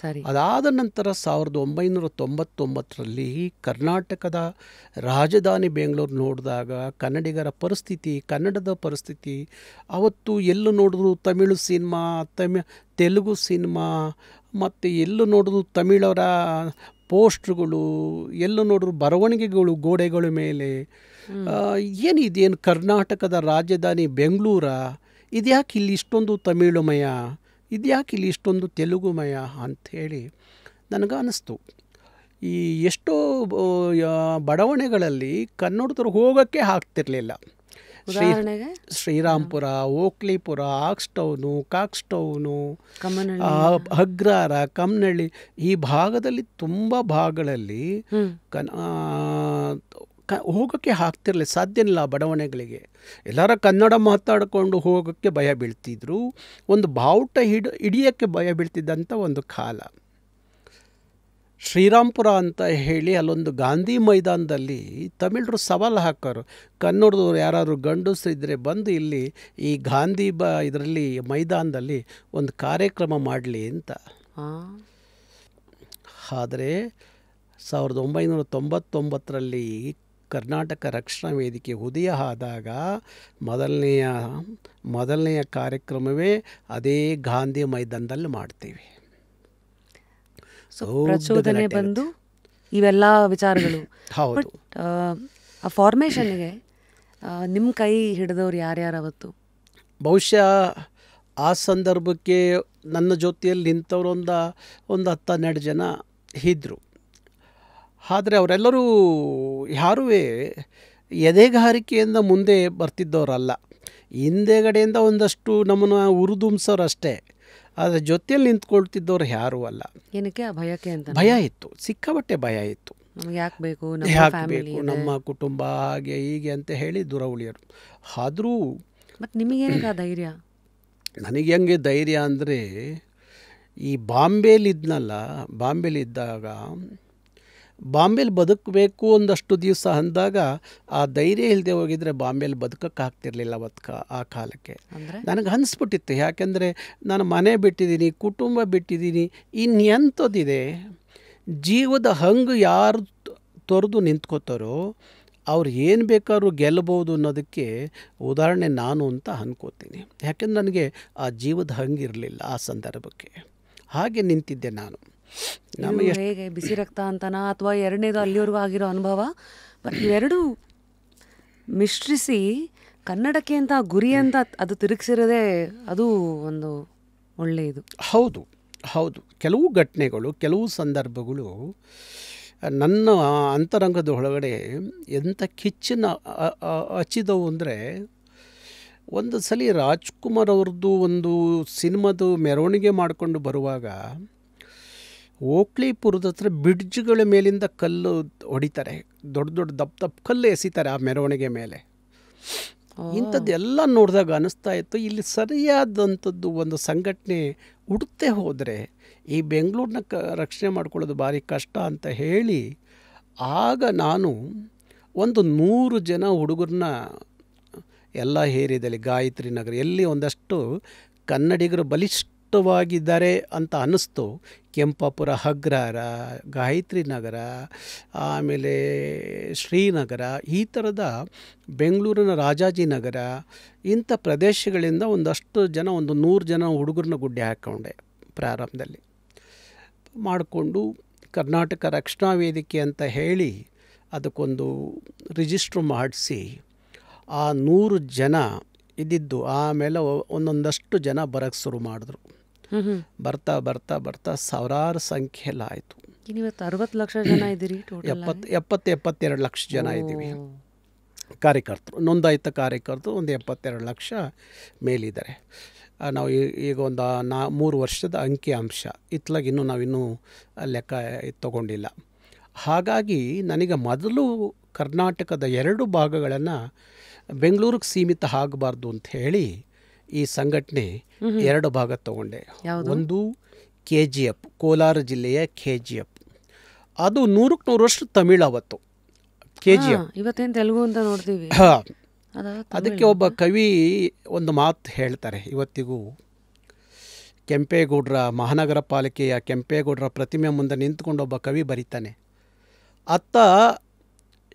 ಸರಿ. ಅದಾದ ನಂತರ 1999ರಲ್ಲಿ ಕರ್ನಾಟಕದ ರಾಜಧಾನಿ ಬೆಂಗಳೂರು ನೋಡಿದಾಗ ಕನ್ನಡಿಗರ ಪರಿಸ್ಥಿತಿ, ಕನ್ನಡದ ಪರಿಸ್ಥಿತಿ, ಅವತ್ತು ಎಲ್ಲೂ ನೋಡಿದ್ರು ತಮಿಳು ಸಿನಿಮಾ, ತೆಲುಗು ಸಿನಿಮಾ, ಮತ್ತು ಎಲ್ಲೂ ನೋಡಿದ್ರು ತಮಿಳರ ಪೋಸ್ಟ್ರುಗಳು, ಎಲ್ಲೂ ನೋಡಿದ್ರು ಬರವಣಿಗೆಗಳು ಗೋಡೆಗಳ ಮೇಲೆ. ಏನಿದೇನು ಕರ್ನಾಟಕದ ರಾಜಧಾನಿ ಬೆಂಗಳೂರ, ಇದ್ಯಾಕೆ ಇಲ್ಲಿ ಇಷ್ಟೊಂದು ತಮಿಳುಮಯ, ಇದ್ಯಾಕೆ ಇಲ್ಲಿ ಇಷ್ಟೊಂದು ತೆಲುಗುಮಯ ಅಂಥೇಳಿ ನನಗನ್ನಿಸ್ತು. ಈ ಎಷ್ಟೋ ಬಡಾವಣೆಗಳಲ್ಲಿ ಕನ್ನಡದವ್ರು ಹೋಗೋಕ್ಕೆ ಆಗ್ತಿರ್ಲಿಲ್ಲ. ಶ್ರೀರಾಮ್ಪುರ, ಓಕ್ಲಿಪುರ, ಆಕ್ಸ್ಟೌನು, ಕಾಕ್ಸ್ಟೌನು, ಅಗ್ರಹಾರ, ಕಮ್ಮನಹಳ್ಳಿ, ಈ ಭಾಗದಲ್ಲಿ ತುಂಬ ಭಾಗಗಳಲ್ಲಿ ಹೋಗೋಕ್ಕೆ ಆಗ್ತಿರಲಿಲ್ಲ, ಸಾಧ್ಯ ಇಲ್ಲ ಬಡಾವಣೆಗಳಿಗೆ. ಎಲ್ಲರ ಕನ್ನಡ ಮಾತಾಡಿಕೊಂಡು ಹೋಗೋಕ್ಕೆ ಭಯ ಬೀಳ್ತಿದ್ರು. ಒಂದು ಬಾವುಟ ಹಿಡಿಯೋಕ್ಕೆ ಭಯ ಬೀಳ್ತಿದ್ದಂಥ ಒಂದು ಕಾಲ. ಶ್ರೀರಾಮ್ಪುರ ಅಂತ ಹೇಳಿ ಅಲ್ಲೊಂದು ಗಾಂಧಿ ಮೈದಾನದಲ್ಲಿ ತಮಿಳರು ಸವಾಲು ಹಾಕೋರು, ಕನ್ನಡದವ್ರು ಯಾರಾದ್ರು ಗಂಡಸರಿದ್ದರೆ ಬಂದು ಇಲ್ಲಿ ಈ ಗಾಂಧಿ ಇದರಲ್ಲಿ ಮೈದಾನದಲ್ಲಿ ಒಂದು ಕಾರ್ಯಕ್ರಮ ಮಾಡಲಿ ಅಂತ. ಆದರೆ 1999ರಲ್ಲಿ ಕರ್ನಾಟಕ ರಕ್ಷಣಾ ವೇದಿಕೆ ಉದಯ ಆದಾಗ ಮೊದಲನೆಯ ಕಾರ್ಯಕ್ರಮವೇ ಅದೇ ಗಾಂಧಿ ಮೈದಾನದಲ್ಲಿ ಮಾಡ್ತೀವಿ. ಪ್ರಚೋದನೆ ಬಂದು ಇವೆಲ್ಲ ವಿಚಾರಗಳು. ಹೌದು. ಆ ಫಾರ್ಮೇಷನ್ಗೆ ನಿಮ್ಮ ಕೈ ಹಿಡಿದವ್ರು ಯಾರ್ಯಾರು ಅವತ್ತು? ಬಹುಶಃ ಆ ಸಂದರ್ಭಕ್ಕೆ ನನ್ನ ಜೊತೆಯಲ್ಲಿ ನಿಂತವರು ಒಂದು 10-12 ಜನ ಇದ್ದರು. ಆದರೆ ಅವರೆಲ್ಲರೂ ಯಾರೂ ಎದೆಗಾರಿಕೆಯಿಂದ ಮುಂದೆ ಬರ್ತಿದ್ದವರಲ್ಲ. ಹಿಂದೆಗಡೆಯಿಂದ ಒಂದಷ್ಟು ನಮ್ಮನ್ನು ಉರಿದುಂಬಿಸೋರು ಅಷ್ಟೇ. ಆದರೆ ಜೊತೆಯಲ್ಲಿ ನಿಂತ್ಕೊಳ್ತಿದ್ದವ್ರು ಯಾರೂ ಅಲ್ಲ. ಏನಕ್ಕೆ? ಆ ಭಯಕ್ಕೆ ಅಂತ. ಭಯ ಇತ್ತು, ಸಿಕ್ಕಾಪಟ್ಟೆ ಭಯ ಇತ್ತು. ಯಾಕೆ ಬೇಕು, ನಮ್ಮ ಕುಟುಂಬ ಹಾಗೆ ಹೀಗೆ ಅಂತ ಹೇಳಿ ದೂರ ಉಳಿಯೋರು. ಆದರೂ ಮತ್ತು ನಿಮಗೇನಕ್ಕೆ ಆ ಧೈರ್ಯ? ನನಗೆ ಹೆಂಗೆ ಧೈರ್ಯ ಅಂದರೆ, ಈ ಬಾಂಬೆಲಿದ್ದಾಗ ಬಾಂಬೆಲಿ ಬದುಕಬೇಕು ಒಂದಷ್ಟು ದಿವಸ ಅಂದಾಗ ಆ ಧೈರ್ಯ ಇಲ್ಲದೆ ಹೋಗಿದ್ರೆ ಬಾಂಬೆಲಿ ಬದುಕೋಕ್ಕಾಗ್ತಿರ್ಲಿಲ್ಲ ಅವತ್ತು ಆ ಕಾಲಕ್ಕೆ. ನನಗೆ ಅನಿಸ್ಬಿಟ್ಟಿತ್ತು. ಯಾಕೆಂದರೆ ನಾನು ಮನೆ ಬಿಟ್ಟಿದ್ದೀನಿ, ಕುಟುಂಬ ಬಿಟ್ಟಿದ್ದೀನಿ, ಇನ್ನೆಂಥದ್ದಿದೆ? ಜೀವದ ಹಂಗು ಯಾರು ತೊರೆದು ನಿಂತ್ಕೋತಾರೋ ಅವ್ರು ಏನು ಬೇಕಾದ್ರೂ ಗೆಲ್ಲಬಹುದು ಅನ್ನೋದಕ್ಕೆ ಉದಾಹರಣೆ ನಾನು ಅಂತ ಅನ್ಕೋತೀನಿ. ಯಾಕೆಂದ್ರೆ ನನಗೆ ಆ ಜೀವದ ಹಂಗಿರಲಿಲ್ಲ ಆ ಸಂದರ್ಭಕ್ಕೆ. ಹಾಗೆ ನಿಂತಿದ್ದೆ ನಾನು. ಹೇಗೆ ಬಿಸಿ ರಕ್ತ ಅಂತನಾ ಅಥವಾ ಎರಡನೇದು ಅಲ್ಲಿವರೆಗೂ ಆಗಿರೋ ಅನುಭವ, ಇವೆರಡು ಮಿಶ್ರಿಸಿ ಕನ್ನಡಕ್ಕೆ ಅಂತ ಗುರಿ ಅಂತ ಅದು ತಿರುಗಿಸಿರೋದೇ ಅದು ಒಂದು ಒಳ್ಳೆಯದು. ಹೌದು ಹೌದು. ಕೆಲವು ಘಟನೆಗಳು, ಕೆಲವು ಸಂದರ್ಭಗಳು ನನ್ನ ಅಂತರಂಗದ ಒಳಗಡೆ ಎಂಥ ಕಿಚ್ಚನ್ನ ಹಚ್ಚಿದವು ಅಂದರೆ, ಒಂದು ಸಲ ರಾಜ್ಕುಮಾರ್ ಅವ್ರದ್ದು ಒಂದು ಸಿನಿಮಾದು ಮೆರವಣಿಗೆ ಮಾಡಿಕೊಂಡು ಬರುವಾಗ ಓಕ್ಲಿಪುರದ ಹತ್ರ ಬ್ರಿಡ್ಜ್ಗಳ ಮೇಲಿಂದ ಕಲ್ಲು ಹೊಡಿತಾರೆ, ದೊಡ್ಡ ದೊಡ್ಡ ದಪ್ಪ ಕಲ್ಲು ಎಸಿತಾರೆ ಆ ಮೆರವಣಿಗೆ ಮೇಲೆ. ಇಂಥದ್ದೆಲ್ಲ ನೋಡಿದಾಗ ಅನ್ನಿಸ್ತಾ ಇತ್ತು, ಇಲ್ಲಿ ಸರಿಯಾದಂಥದ್ದು ಒಂದು ಸಂಘಟನೆ ಹುಡುಕ್ತೆ ಹೋದರೆ ಈ ಬೆಂಗಳೂರನ್ನ ರಕ್ಷಣೆ ಮಾಡ್ಕೊಳ್ಳೋದು ಭಾರಿ ಕಷ್ಟ ಅಂತ ಹೇಳಿ, ಆಗ ನಾನು ಒಂದು 100 ಜನ ಹುಡುಗರನ್ನ ಎಲ್ಲ ಏರಿಯಾದಲ್ಲಿ ಗಾಯತ್ರಿ ನಗರ ಎಲ್ಲಿ ಒಂದಷ್ಟು ಕನ್ನಡಿಗರು ಬಲಿಷ್ಠವಾಗಿದ್ದಾರೆ ಅಂತ ಅನ್ನಿಸ್ತು. ಕೆಂಪಾಪುರ, ಅಗ್ರಹಾರ, ಗಾಯತ್ರಿ ನಗರ, ಆಮೇಲೆ ಶ್ರೀನಗರ, ಈ ಥರದ ಬೆಂಗಳೂರಿನ ರಾಜಾಜಿನಗರ, ಇಂಥ ಪ್ರದೇಶಗಳಿಂದ ಒಂದಷ್ಟು ಜನ, ಒಂದು 100 ಜನ ಹುಡುಗರನ್ನ ಗುಡ್ಡೆ ಹಾಕ್ಕೊಂಡೆ. ಪ್ರಾರಂಭದಲ್ಲಿ ಮಾಡಿಕೊಂಡು ಕರ್ನಾಟಕ ರಕ್ಷಣಾ ವೇದಿಕೆ ಅಂತ ಹೇಳಿ ಅದಕ್ಕೊಂದು ರಿಜಿಸ್ಟ್ರು ಮಾಡಿಸಿ ಆ 100 ಜನ ಇದ್ದಿದ್ದು ಆಮೇಲೆ ಒಂದೊಂದಷ್ಟು ಜನ ಬರೋಕ್ಕೆ ಶುರು ಮಾಡಿದ್ರು. ಬರ್ತಾ ಬರ್ತಾ ಬರ್ತಾ ಸಾವಿರಾರು ಸಂಖ್ಯೆಲ್ಲ ಆಯಿತು. ಇವತ್ತು 60 ಲಕ್ಷ ಜನ ಇದ್ದೀರಿ. 72 ಲಕ್ಷ ಜನ ಇದ್ದೀವಿ ಕಾರ್ಯಕರ್ತರು, ನೋಂದಾಯಿತ ಕಾರ್ಯಕರ್ತರು ಒಂದು 72 ಲಕ್ಷ ಮೇಲಿದ್ದಾರೆ. ನಾವು ಈಗ ಒಂದು 3 ವರ್ಷದ ಅಂಕಿ ಅಂಶ ಇತ್ಲಾಗ ನಾವಿನ್ನೂ ಲೆಕ್ಕ ತಗೊಂಡಿಲ್ಲ. ಹಾಗಾಗಿ ನನಗೆ ಮೊದಲು ಕರ್ನಾಟಕದ 2 ಭಾಗಗಳನ್ನು ಬೆಂಗಳೂರಿಗೆ ಸೀಮಿತ ಆಗಬಾರ್ದು ಅಂತ ಹೇಳಿ ಈ ಸಂಘಟನೆ 2 ಭಾಗ ತಗೊಂಡೆ. ಒಂದು KGF, ಕೋಲಾರ ಜಿಲ್ಲೆಯ KGF, ಅದು 100% 100% ತಮಿಳು. ಅವತ್ತು KGF ಇವತ್ತೇನು ತೆಲುಗು ಅಂತ ನೋಡ್ತೀವಿ. ಅದಕ್ಕೆ ಒಬ್ಬ ಕವಿ ಒಂದು ಮಾತು ಹೇಳ್ತಾರೆ ಇವತ್ತಿಗೂ, ಕೆಂಪೇಗೌಡರ ಮಹಾನಗರ ಪಾಲಿಕೆಯ ಕೆಂಪೇಗೌಡರ ಪ್ರತಿಮೆ ಮುಂದೆ ನಿಂತ್ಕೊಂಡು ಒಬ್ಬ ಕವಿ ಬರೀತಾನೆ, ಅತ್ತ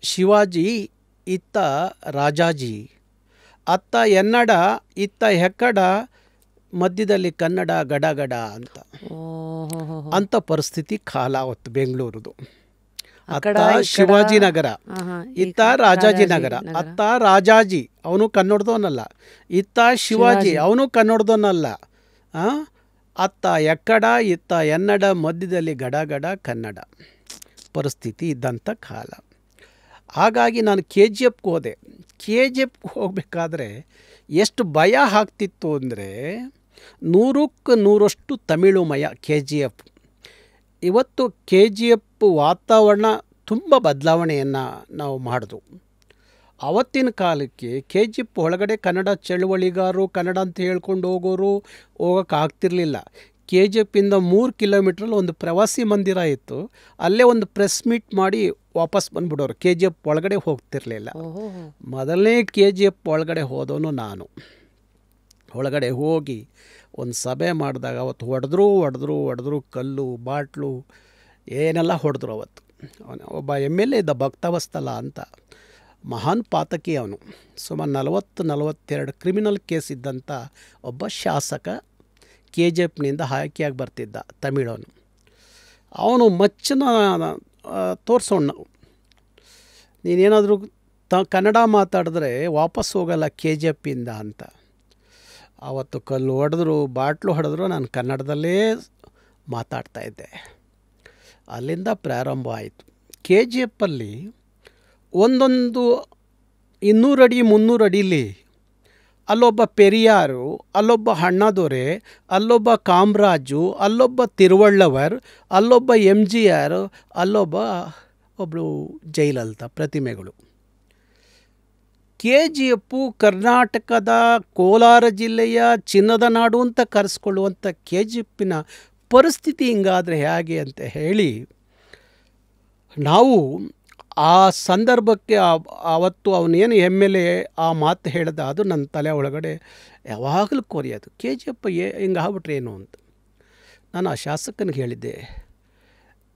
ಶಿವಾಜಿ ಇತ್ತ ರಾಜಾಜಿ, ಅತ್ತ ಎನ್ನಡ ಇತ್ತ ಹೆಕ್ಕಡ, ಮಧ್ಯದಲ್ಲಿ ಕನ್ನಡ ಗಡಗಡ ಅಂತ. ಅಂಥ ಪರಿಸ್ಥಿತಿ ಕಾಲ ಅವತ್ತು ಬೆಂಗಳೂರದು. ಅತ್ತ ಶಿವಾಜಿನಗರ, ಇತ್ತ ರಾಜಾಜಿನಗರ. ಅತ್ತ ರಾಜಾಜಿ ಅವನು ಕನ್ನಡದವನಲ್ಲ, ಇತ್ತ ಶಿವಾಜಿ ಅವನು ಕನ್ನಡದವನಲ್ಲ. ಅತ್ತ ಎಕ್ಕಡ ಇತ್ತ ಎನ್ನಡ, ಮಧ್ಯದಲ್ಲಿ ಗಡಗಡ ಕನ್ನಡ ಪರಿಸ್ಥಿತಿ ಇದ್ದಂಥ ಕಾಲ. ಹಾಗಾಗಿ ನಾನು KGFಗೆ ಹೋದೆ. KGFಗೆ ಹೋಗಬೇಕಾದ್ರೆ ಎಷ್ಟು ಭಯ ಆಗ್ತಿತ್ತು ಅಂದರೆ 100ಕ್ಕೆ 100ರಷ್ಟು ತಮಿಳುಮಯ KGF. ಇವತ್ತು KGF ವಾತಾವರಣ ತುಂಬ ಬದಲಾವಣೆಯನ್ನು ನಾವು ಮಾಡಿದ್ವು. ಆವತ್ತಿನ ಕಾಲಕ್ಕೆ KGF ಒಳಗಡೆ ಕನ್ನಡ ಚಳುವಳಿಗಾರರು ಕನ್ನಡ ಅಂತ ಹೇಳ್ಕೊಂಡು ಹೋಗೋಕ್ಕಾಗ್ತಿರ್ಲಿಲ್ಲ. KGFಯಿಂದ 3 ಕಿಲೋಮೀಟ್ರಲ್ಲಿ ಒಂದು ಪ್ರವಾಸಿ ಮಂದಿರ ಇತ್ತು. ಅಲ್ಲೇ ಒಂದು ಪ್ರೆಸ್ ಮೀಟ್ ಮಾಡಿ ವಾಪಸ್ ಬಂದುಬಿಡೋರು. KGF ಒಳಗಡೆ ಹೋಗ್ತಿರ್ಲಿಲ್ಲ. ಮೊದಲನೇ KGF ಒಳಗಡೆ ಹೋದವನು ನಾನು. ಒಳಗಡೆ ಹೋಗಿ ಒಂದು ಸಭೆ ಮಾಡಿದಾಗ ಅವತ್ತು ಹೊಡೆದ್ರು ಕಲ್ಲು ಬಾಟ್ಲು ಏನೆಲ್ಲ ಹೊಡೆದ್ರು. ಅವತ್ತು ಒಬ್ಬ MLA ಇದ್ದ ಭಕ್ತವಸ್ತಲ ಅಂತ, ಮಹಾನ್ ಪಾತಕಿ ಅವನು. ಸುಮಾರು 40-42 ಕ್ರಿಮಿನಲ್ ಕೇಸ್ ಇದ್ದಂಥ ಒಬ್ಬ ಶಾಸಕ KGFನಿಂದ ಆಯ್ಕೆಯಾಗಿ ಬರ್ತಿದ್ದ ತಮಿಳವನು. ಅವನು ಮಚ್ಚನ ತೋರಿಸೋಣ, ನೀನೇನಾದರೂ ಕನ್ನಡ ಮಾತಾಡಿದ್ರೆ ವಾಪಸ್ ಹೋಗಲ್ಲ KGFಯಿಂದ ಅಂತ. ಆವತ್ತು ಕಲ್ಲು ಹೊಡೆದ್ರು ಬಾಟ್ಲು ಹೊಡೆದ್ರು, ನಾನು ಕನ್ನಡದಲ್ಲೇ ಮಾತಾಡ್ತಾಯಿದ್ದೆ. ಅಲ್ಲಿಂದ ಪ್ರಾರಂಭ ಆಯಿತು. KGFಲ್ಲಿ ಒಂದೊಂದು 200 ಅಡಿ 300 ಅಡಿಲಿ ಅಲ್ಲೊಬ್ಬ ಪೆರಿಯಾರು, ಅಲ್ಲೊಬ್ಬ ಅಣ್ಣಾದೊರೆ, ಅಲ್ಲೊಬ್ಬ ಕಾಮರಾಜು, ಅಲ್ಲೊಬ್ಬ ತಿರುವಳ್ಳವರ್, ಅಲ್ಲೊಬ್ಬ MGR, ಒಬ್ಬಳು ಜಯಲಲಿತಾ ಪ್ರತಿಮೆಗಳು. KGF ಕರ್ನಾಟಕದ ಕೋಲಾರ ಜಿಲ್ಲೆಯ ಚಿನ್ನದ ನಾಡು ಅಂತ ಕರೆಸ್ಕೊಳ್ಳುವಂಥ KGFನ ಪರಿಸ್ಥಿತಿ ಹಿಂಗಾದರೆ ಹೇಗೆ ಅಂತ ಹೇಳಿ ನಾವು ಆ ಸಂದರ್ಭಕ್ಕೆ ಆವತ್ತು ಅವನೇನು MLA ಆ ಮಾತು ಹೇಳ್ದ, ಅದು ನನ್ನ ತಲೆ ಒಳಗಡೆ ಯಾವಾಗಲೂ ಕೊರಿಯೋದು. KGF ಹಿಂಗೆ ಆಗ್ಬಿಟ್ರೆ ಏನು ಅಂತ. ನಾನು ಆ ಶಾಸಕನಿಗೆ ಹೇಳಿದ್ದೆ,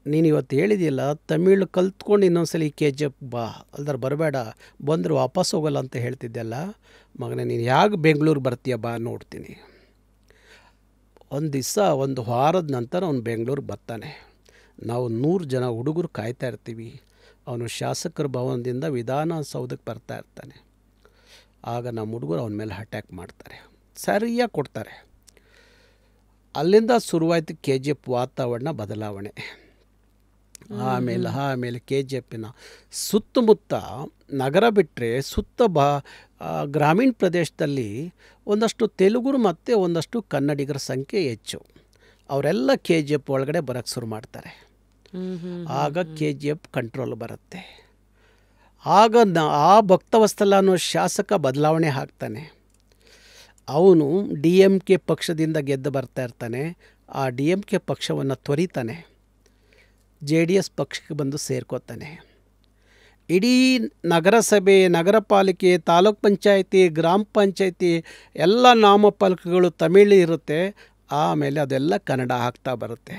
ನೀನು ಇವತ್ತು ಹೇಳಿದೆಯಲ್ಲ ತಮಿಳು ಕಲ್ತ್ಕೊಂಡು ಇನ್ನೊಂದ್ಸಲ KGF ಬಾ, ಅಲ್ದಾರ ಬರಬೇಡ, ಬಂದರೆ ವಾಪಸ್ ಹೋಗಲ್ಲ ಅಂತ ಹೇಳ್ತಿದ್ದೆಲ್ಲ ಮಗನೇ, ನೀನು ಯಾಕೆ ಬೆಂಗಳೂರಿಗೆ ಬರ್ತೀಯ ಬಾ ನೋಡ್ತೀನಿ. ಒಂದು ದಿವಸ ಒಂದು ವಾರದ ನಂತರ ಅವನು ಬೆಂಗಳೂರಿಗೆ ಬರ್ತಾನೆ. ನಾವು 100 ಜನ ಹುಡುಗರು ಕಾಯ್ತಾ ಇರ್ತೀವಿ. ಅವನು ಶಾಸಕರ ಭವನದಿಂದ ವಿಧಾನಸೌಧಕ್ಕೆ ಬರ್ತಾ ಇರ್ತಾನೆ. ಆಗ ನಮ್ಮ ಹುಡುಗರು ಅವನ ಮೇಲೆ ಅಟ್ಯಾಕ್ ಮಾಡ್ತಾರೆ, ಸರಿಯಾಗಿ ಕೊಡ್ತಾರೆ. ಅಲ್ಲಿಂದ ಶುರುವಾಯಿತು KGF ವಾತಾವರಣ ಬದಲಾವಣೆ. ಆಮೇಲೆ KGFನ ಸುತ್ತಮುತ್ತ ನಗರ ಬಿಟ್ಟರೆ ಗ್ರಾಮೀಣ ಪ್ರದೇಶದಲ್ಲಿ ಒಂದಷ್ಟು ತೆಲುಗುರು ಮತ್ತು ಒಂದಷ್ಟು ಕನ್ನಡಿಗರ ಸಂಖ್ಯೆ ಹೆಚ್ಚು. ಅವರೆಲ್ಲ KGF ಒಳಗಡೆ ಬರೋಕ್ಕೆ ಶುರು ಮಾಡ್ತಾರೆ. ಆಗ KGF ಕಂಟ್ರೋಲ್ ಬರುತ್ತೆ. ಆಗ ಆ ಭಕ್ತವತ್ಸಲ ಅನ್ನೋ ಶಾಸಕ ಬದಲಾವಣೆ ಆಗ್ತಾನೆ. ಅವನು DMK ಪಕ್ಷದಿಂದ ಗೆದ್ದು ಬರ್ತಾ ಇರ್ತಾನೆ. ಆ DMK ಪಕ್ಷವನ್ನು ತೊರಿತಾನೆ, JDS ಪಕ್ಷಕ್ಕೆ ಬಂದು ಸೇರ್ಕೋತಾನೆ. ಇಡೀ ನಗರಸಭೆ, ನಗರ ಪಾಲಿಕೆ, ತಾಲೂಕ್ ಪಂಚಾಯಿತಿ, ಗ್ರಾಮ ಪಂಚಾಯಿತಿ ಎಲ್ಲ ನಾಮಫಲಕಗಳು ತಮಿಳು ಇರುತ್ತೆ. ಆಮೇಲೆ ಅದೆಲ್ಲ ಕನ್ನಡ ಆಗ್ತಾ ಬರುತ್ತೆ.